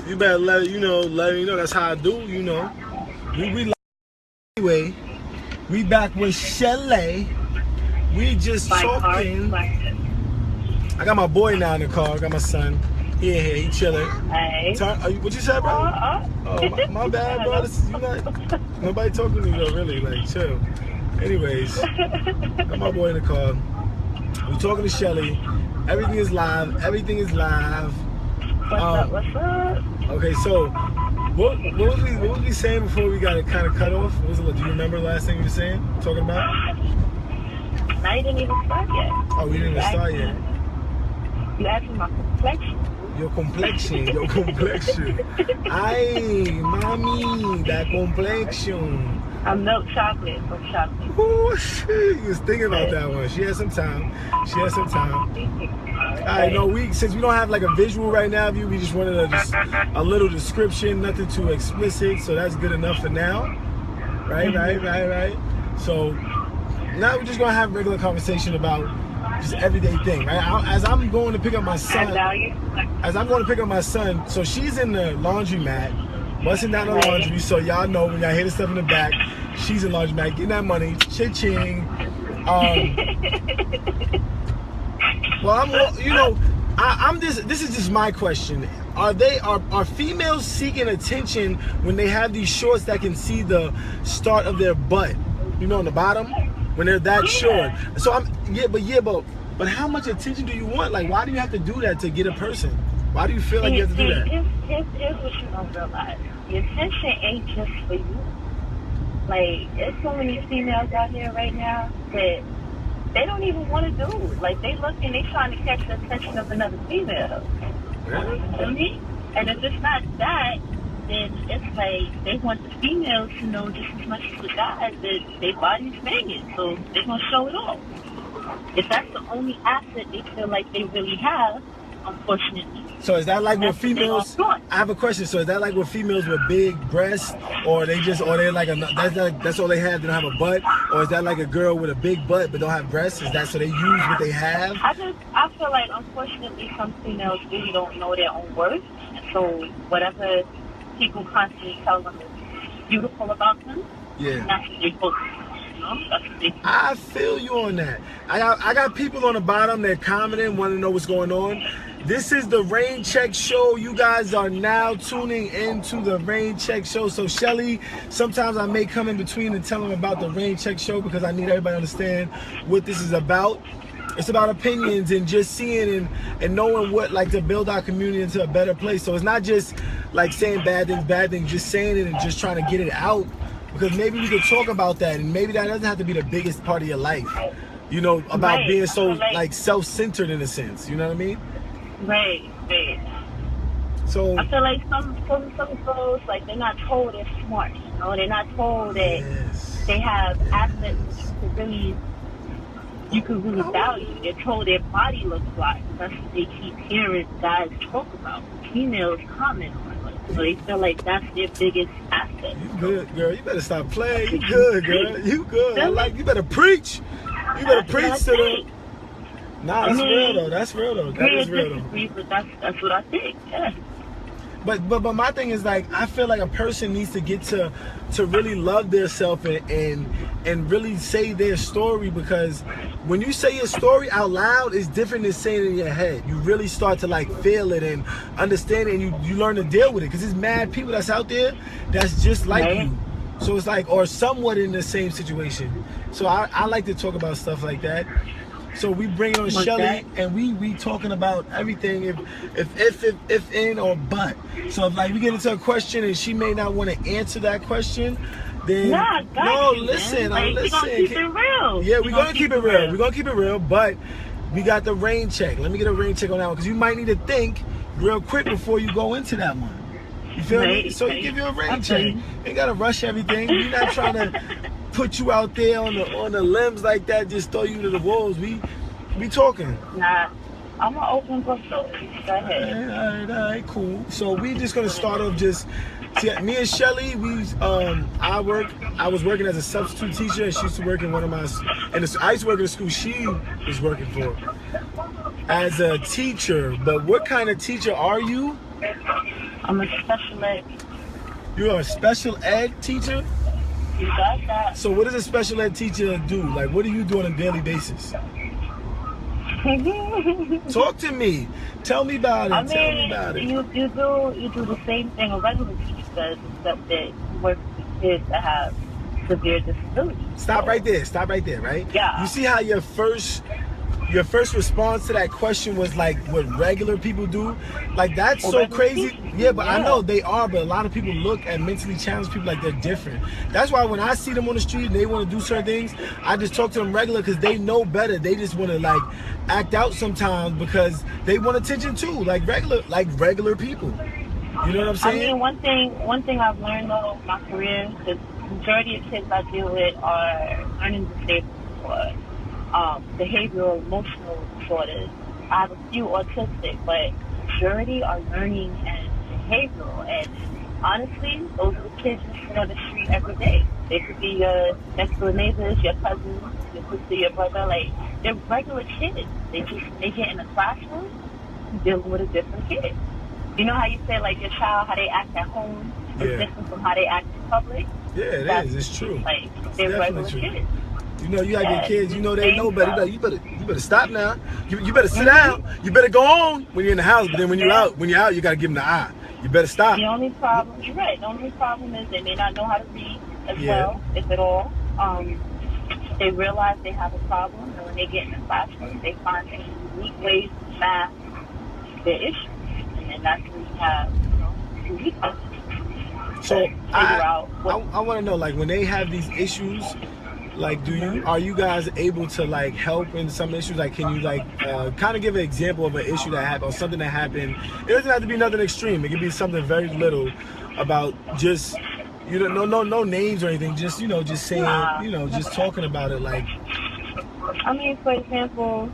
You better let you know. That's how I do. We anyway. We back with Shelli. We just talking. I got my boy now in the car. I got my son. He in here. He chilling. Hey. What you said, bro? Oh, my bad, bro. Nobody talking to you though, really. Like, chill. Anyways, got my boy in the car. We talking to Shelli. Everything is live. What's up? Okay, so what was we saying before we got it kind of cut off? What was it? Do you remember the last thing you were saying? Talking about? No, you didn't even start yet. Oh, we didn't even start yet. You asked me my complexion. Your complexion. Aye, mommy, that complexion. I'm milk chocolate from chocolate. Oh, shit. You was thinking about that one. She had some time. Alright, since we don't have like a visual right now of you, we just wanted a little description, nothing too explicit, so that's good enough for now. Right. So now we're just gonna have a regular conversation about just everyday thing, right? As I'm going to pick up my son, so she's in the laundromat, busting down the laundry, so y'all know when y'all hear the stuff in the back, she's in laundromat, getting that money, cha-ching. Well, this is just my question. Are females seeking attention when they have these shorts that can see the start of their butt? On the bottom? When they're that short. So but how much attention do you want? Like, why do you have to do that to get a person? Why do you feel like you have to do that? Here's what you don't realize. The attention ain't just for you. Like, there's so many females out here right now that they don't even want to do it. Like, they trying to catch the attention of another female. Really? You know what I mean? And if it's not that, then it's like they want the females to know just as much as the guys that their body's banging. So they're going to show it off. If that's the only asset they feel like they really have, unfortunately. So is that like with females? I have a question. So is that like with females with big breasts, or they're like that's all they have? They don't have a butt, or is that like a girl with a big butt but don't have breasts? Is that so they use what they have? I feel like unfortunately some females really don't know their own worth, so whatever people constantly tell them is beautiful about them, that's what they focus on. I feel you on that. I got people on the bottom that commenting, want to know what's going on. This is the Rain Check Show. You guys are now tuning into the Rain Check Show. So Shelli, sometimes I may come in between and tell them about the Rain Check Show because I need everybody to understand what this is about. It's about opinions and just seeing and knowing what, like, to build our community into a better place. So it's not just like saying bad things, just saying it and just trying to get it out. Because maybe we could talk about that, and maybe that doesn't have to be the biggest part of your life, about being so like self-centered in a sense. You know what I mean? Right. So I feel like some girls, like, they're not told they're smart. They're not told that they have assets you could really value. They're told their body looks like. That's what they keep hearing guys talk about. Females comment on. So they feel like that's their biggest asset. You good, girl. You better stop playing. You good, girl. You good. You better preach. You better preach to them. Nah, that's real though. That's real though. That is real though. But that's what I think. Yeah. But my thing is, like, I feel like a person needs to get to really love themselves and really say their story, because when you say your story out loud, it's different than saying it in your head. You really start to like feel it and understand it, and you learn to deal with it, because there's mad people that's out there that's just like you. So it's like, or somewhat in the same situation. So I like to talk about stuff like that. So we bring on Shelli, and we talking about everything, if in or but. So if like we get into a question and she may not want to answer that question, then listen. We're gonna keep it real. Yeah, we're gonna keep it real. We're gonna keep it real, but we got the rain check. Let me get a rain check on that one, because you might need to think real quick before you go into that one. You feel me? So you give you a rain check. You ain't gotta rush everything. We're not trying to put you out there on the limbs like that, just throw you to the wolves. We talking. Nah, I'm an open book though. Go ahead. All right, cool. So we just gonna start off me and Shelli, I was working as a substitute teacher, and she used to work in I used to work in the school she was working for as a teacher. But what kind of teacher are you? I'm a special ed. You're a special ed teacher? You got that. So what does a special ed teacher do? Like, what do you do on a daily basis? Talk to me. Tell me about it. I mean, Tell me about it. You do the same thing a regular teacher does, except that you work with kids that have severe disabilities. Stop right there. Stop right there, right? Yeah. You see how your first response to that question was like what regular people do? Like, that's so crazy. People. Yeah, but I know they are, but a lot of people look at mentally challenged people like they're different. That's why when I see them on the street and they want to do certain things, I just talk to them regular because they know better. They just want to like act out sometimes because they want attention too, like regular people. You know what I'm saying? I mean, one thing I've learned though in my career, the majority of kids I deal with are learning disabled or behavioral, emotional disorders. I have a few autistic, but majority are learning and behavioral. And honestly, those are the kids you see on the street every day. They could be your next door neighbors, your cousins, your sister, your brother. Like, they're regular kids. They get in the classroom dealing with a different kid. You know how you say, like, your child, how they act at home is different from how they act in public? Yeah, it is. It's true. Like, they're regular kids. You know, you got your kids, you know they know better. You better stop now. You better sit down. You better go on when you're in the house, but then when you're out, you gotta give them the eye. You better stop. The only problem, you're right, the only problem is they may not know how to read as well, if at all. They realize they have a problem, and when they get in the classroom, they find these unique ways to mask their issues. And then that's when you have, uniqueness. So I want to know, like, when they have these issues, like, are you guys able to like help in some issues? Like, can you like kind of give an example of an issue that happened or something that happened? It doesn't have to be nothing extreme. It could be something very little about just, no names or anything. Just, just saying, just talking about it. Like, I mean, for example,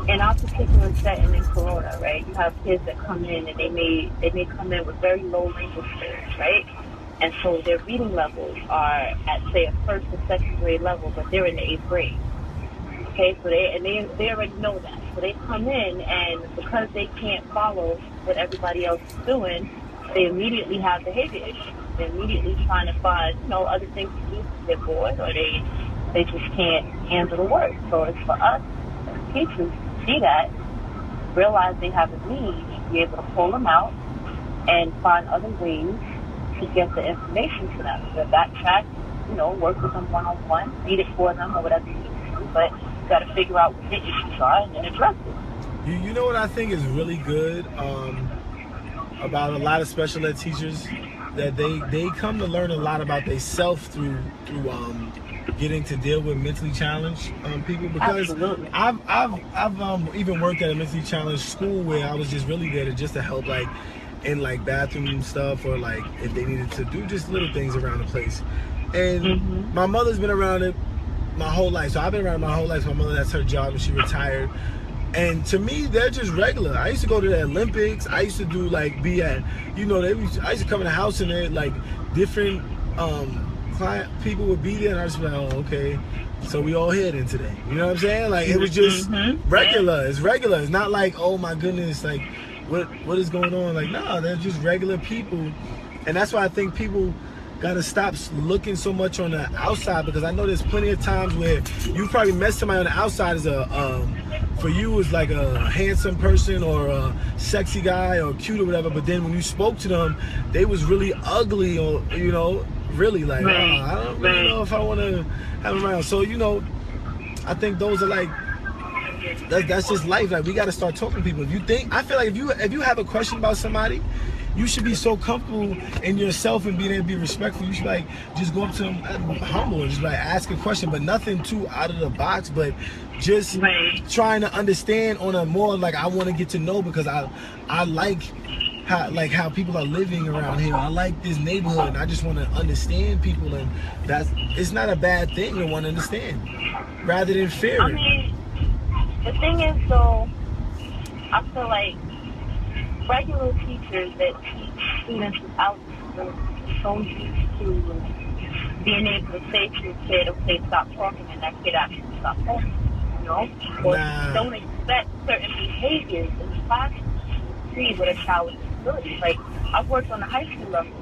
in our particular setting in Corona, right? You have kids that come in and they may come in with very low language skills, right? And so their reading levels are at, say, a first or second grade level, but they're in the 8th grade. Okay, so they already know that. So they come in, and because they can't follow what everybody else is doing, they immediately have behavior issues. They're immediately trying to find, other things to do. They're bored, or they just can't handle the work. So it's for us as teachers to see that, realize they have a need, be able to pull them out, and find other ways to get the information to them. So backtrack, work with them one-on-one, read it for them or whatever you need to do, but you got to figure out what the issues are and then address it. You know what I think is really good about a lot of special ed teachers? That they come to learn a lot about themselves through getting to deal with mentally challenged people, because Absolutely. I've even worked at a mentally challenged school where I was just really there to help, like, in like bathroom stuff, or like if they needed to do just little things around the place. And my mother's been around it my whole life, so I've been around it my whole life. My mother, that's her job, and she retired. And to me, they're just regular. I used to go to the Olympics. I used to do like be at, I used to come in the house and they like different client people would be there, and I just be like, oh, okay, so we all here then today. You know what I'm saying? Like, it was just regular. It's regular. It's not like, oh my goodness, like what is going on? Like, no, they're just regular people. And that's why I think people gotta stop looking so much on the outside, because I know there's plenty of times where you probably met somebody on the outside as for you as like a handsome person or a sexy guy or cute or whatever, but then when you spoke to them, they was really ugly, or really like, I don't really know if I want to have them around. So I think those are like, that's just life. Like, we got to start talking to people. I feel like if you have a question about somebody, you should be so comfortable in yourself and being able to be respectful. You should like just go up to them humble and just like ask a question, but nothing too out of the box, but just trying to understand on a more like, I want to get to know, because I like how people are living around here. I like this neighborhood, and I just want to understand people, and it's not a bad thing to want to understand rather than fear. I mean, the thing is, though, I feel like regular teachers that teach students without so used to being able to say to a kid, okay, stop talking, and that kid actually stop talking, or don't expect certain behaviors in classroom to succeed with a child with disabilities. Like, I've worked on the high school level,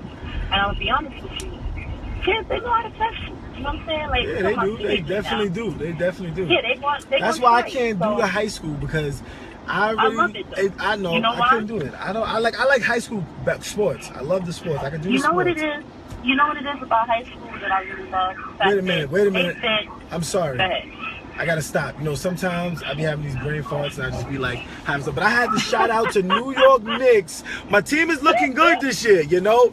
and I'll be honest with you, kids, they know how to test you. You know what I'm saying? Like, yeah, they do. They definitely do. They definitely do. Yeah, they want. That's why I can't do the high school, because I love it. I know. You know I couldn't do it. I like high school sports. I love the sports. I can do. You know sports. what it is? You know what it is about high school that I really love? Wait a minute. I'm sorry. Go ahead. I gotta stop. You know, sometimes I be having these brain farts and I just be like, having stuff. But I had to shout out to New York Knicks. My team is looking good this year. You know,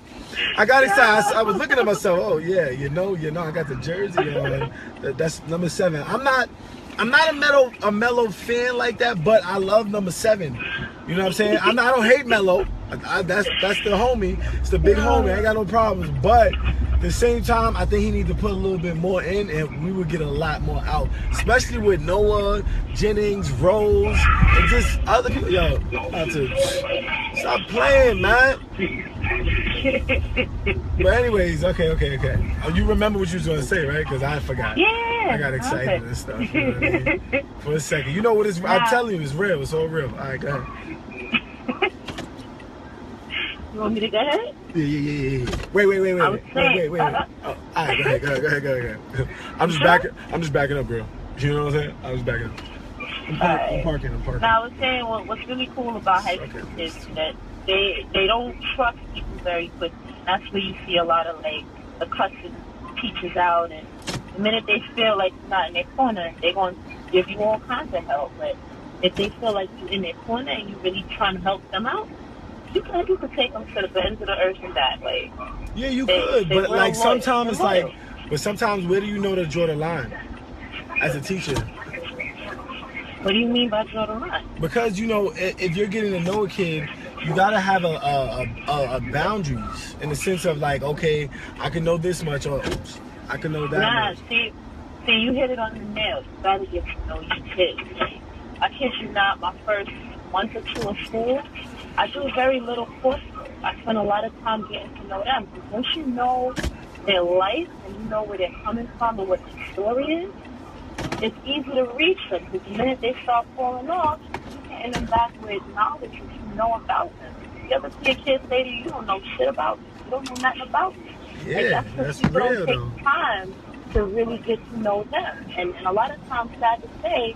I got excited. I was looking at myself. Oh yeah, you know, I got the jersey on. That's number 7. I'm not a Melo fan like that, but I love number 7. You know what I'm saying? I don't hate Melo. That's the homie. It's the big homie. I ain't got no problems. But at the same time, I think he needs to put a little bit more in, and we would get a lot more out. Especially with Noah, Jennings, Rose, and just other people. Yo, stop playing, man. But anyways, okay. Oh, you remember what you was gonna say, right? Because I forgot. Yeah. I got excited and stuff. You know what I mean? For a second. You know what it's? I'm telling you, it's real. It's all real. All right, go ahead. You want me to go ahead? Yeah. Wait. Oh, all right, go ahead. I'm just backing up, girl. You know what I'm saying? I'm just backing up. I'm parking. Now, I was saying what's really cool about high school is that they don't trust people very quickly. That's where you see a lot of like the cussing teachers out, and the minute they feel like you're not in their corner, they're going to give you all kinds of help. But if they feel like you're in their corner and you're really trying to help them out, you could take them to the ends of the earth in that way. Yeah, you could, but like sometimes it's like, but sometimes where do you know to draw the line as a teacher? What do you mean by draw the line? Because, you know, if you're getting to know a kid, you gotta have a boundaries in the sense of like, okay, I can know this much, or oops, I can know that much. See, you hit it on the nail. You gotta get to know your kids. I kid you not, my first month or 2 of school, I do very little coursework. I spend a lot of time getting to know them. Because once you know their life and you know where they're coming from and what their story is, it's easy to reach them. Because the minute they start falling off, you're getting them back with knowledge that you know about them. You ever see a kid say to you, you don't know shit about me. You don't know nothing about me. Yeah, like, that's people real, don't take time to really get to know them. And a lot of times, sad to say,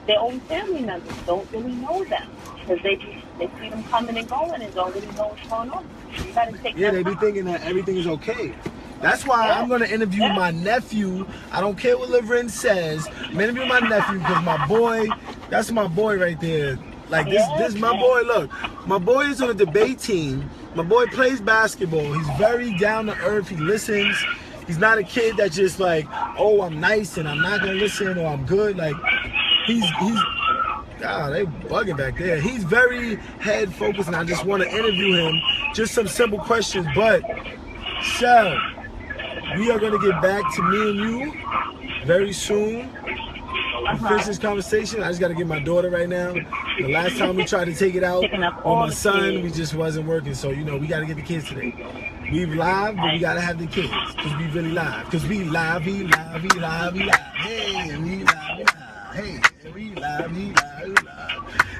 their own family members don't really know them. Because they see them coming and going and don't really know what's going on. You gotta take they be thinking that everything is okay. That's why I'm going to interview my nephew. I don't care what Laverne says. I'm going to interview my nephew because my boy, that's my boy right there. Like this my boy, look. My boy is on the debate team. My boy plays basketball. He's very down to earth. He listens. He's not a kid that just like, oh, I'm nice and I'm not going to listen, or I'm good. Like, he's God, they bugging back there. He's very head focused, and I just want to interview him. Just some simple questions. But, Shell, we are going to get back to me and you very soon. Finish this conversation. I just got to get my daughter right now. The last time we tried to take it out on my son, we just wasn't working. So, you know, we got to get the kids today. We live, but we got to have the kids because we really live. Because we live. Hey, we live. Hey, we live.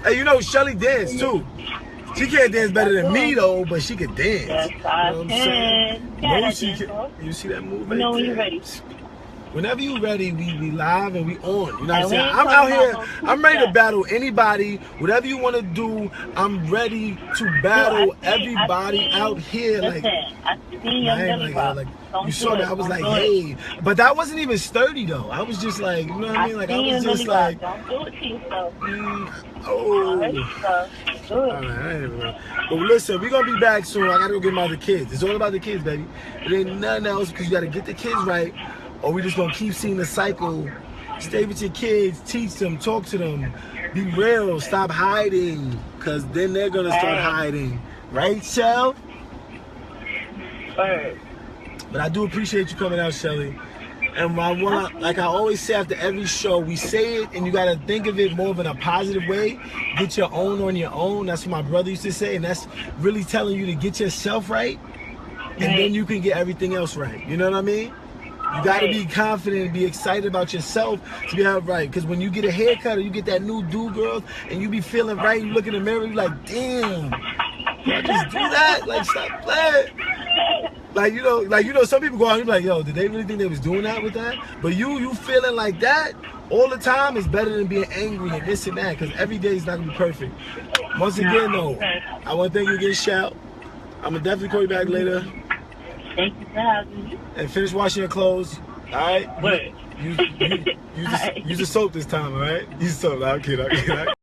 Hey, you know, Shelli dance too. She can't dance better than me though, but she can dance. Yes, I can. You see that move? You know when you're ready. Whenever you're ready, we live and we on. You know what I'm saying? I'm out here. I'm ready to battle anybody. Whatever you want to do, I'm ready to battle everybody out here. Listen, I see your belly like you saw that. I was like, hey, but that wasn't even sturdy though. I was just like, you know what I mean? Like I was just like, don't do it to yourself. All right. But listen, we're gonna be back soon. I gotta go get my other kids. It's all about the kids, baby. It ain't nothing else because you gotta get the kids right. Or we just gonna keep seeing the cycle. Stay with your kids, teach them, talk to them, be real, stop hiding, cause then they're gonna start hiding, right, Shell? Right. But I do appreciate you coming out, Shelli. And I wanna, like I always say after every show, we say it, and you gotta think of it more of in a positive way. Get your own on your own. That's what my brother used to say, and that's really telling you to get yourself right, and then you can get everything else right. You know what I mean? You got to be confident and be excited about yourself to be all right. Because when you get a haircut or you get that new do, girl, and you be feeling right, you look in the mirror, you like, damn, can I just do that? Like, stop playing. Like, you know, some people go out and be like, yo, did they really think they was doing that with that? But you feeling like that all the time is better than being angry and this and that, because every day is not going to be perfect. Once again, though, I want to thank you again, Shell. I'm going to definitely call you back later. Thank you for having me. And finish washing your clothes, all right? Use the soap this time, all right? Use the soap. I'm kidding.